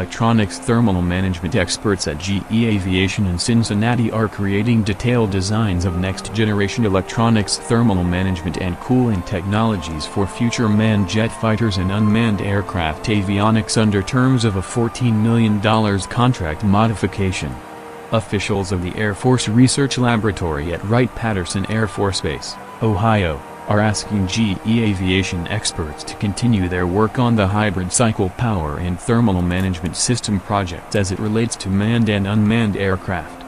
electronics thermal management experts at GE Aviation in Cincinnati are creating detailed designs of next-generation electronics thermal management and cooling technologies for future manned jet fighters and unmanned aircraft avionics under terms of a $14 million contract modification. Officials of the Air Force Research Laboratory at Wright-Patterson Air Force Base, Ohio, are asking GE Aviation experts to continue their work on the hybrid cycle power and thermal management system project as it relates to manned and unmanned aircraft.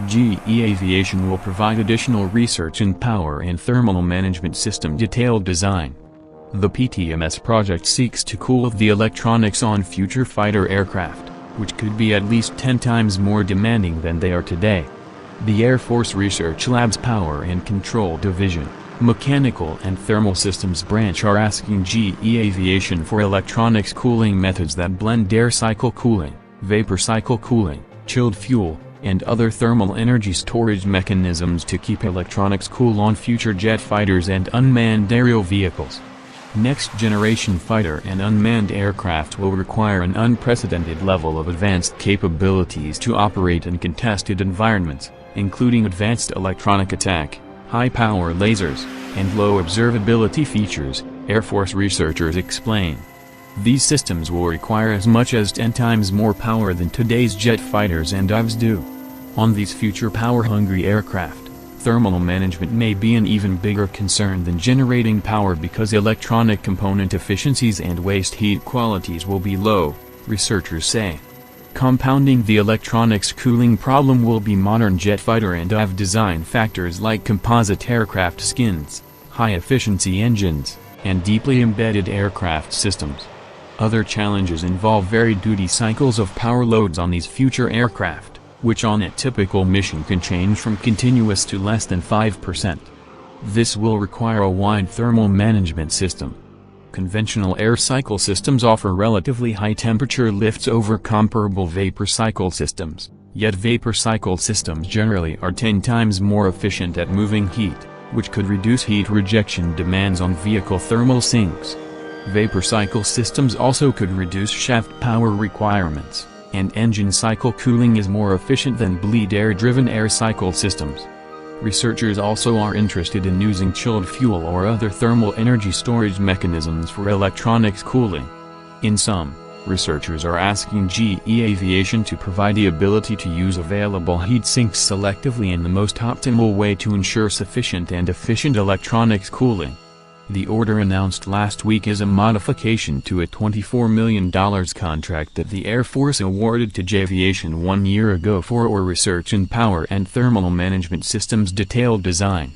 GE Aviation will provide additional research in power and thermal management system detailed design. The PTMS project seeks to cool the electronics on future fighter aircraft, which could be at least 10 times more demanding than they are today. The Air Force Research Lab's Power and Control Division, Mechanical and Thermal Systems Branch are asking GE Aviation for electronics cooling methods that blend air cycle cooling, vapor cycle cooling, chilled fuel, and other thermal energy storage mechanisms to keep electronics cool on future jet fighters and unmanned aerial vehicles. Next-generation fighter and unmanned aircraft will require an unprecedented level of advanced capabilities to operate in contested environments, including advanced electronic attack, high-power lasers, and low observability features, Air Force researchers explain. These systems will require as much as 10 times more power than today's jet fighters and UAVs do. On these future power-hungry aircraft, thermal management may be an even bigger concern than generating power because electronic component efficiencies and waste heat qualities will be low, researchers say. Compounding the electronics cooling problem will be modern jet fighter and UAV design factors like composite aircraft skins, high-efficiency engines, and deeply embedded aircraft systems. Other challenges involve varied duty cycles of power loads on these future aircraft, which on a typical mission can change from continuous to less than 5%. This will require a wide thermal management system. Conventional air cycle systems offer relatively high temperature lifts over comparable vapor cycle systems, yet vapor cycle systems generally are 10 times more efficient at moving heat, which could reduce heat rejection demands on vehicle thermal sinks. Vapor cycle systems also could reduce shaft power requirements, and engine cycle cooling is more efficient than bleed air-driven air cycle systems. Researchers also are interested in using chilled fuel or other thermal energy storage mechanisms for electronics cooling. In sum, researchers are asking GE Aviation to provide the ability to use available heat sinks selectively in the most optimal way to ensure sufficient and efficient electronics cooling. The order announced last week is a modification to a $24 million contract that the Air Force awarded to GE Aviation 1 year ago for research in power and thermal management systems detailed design.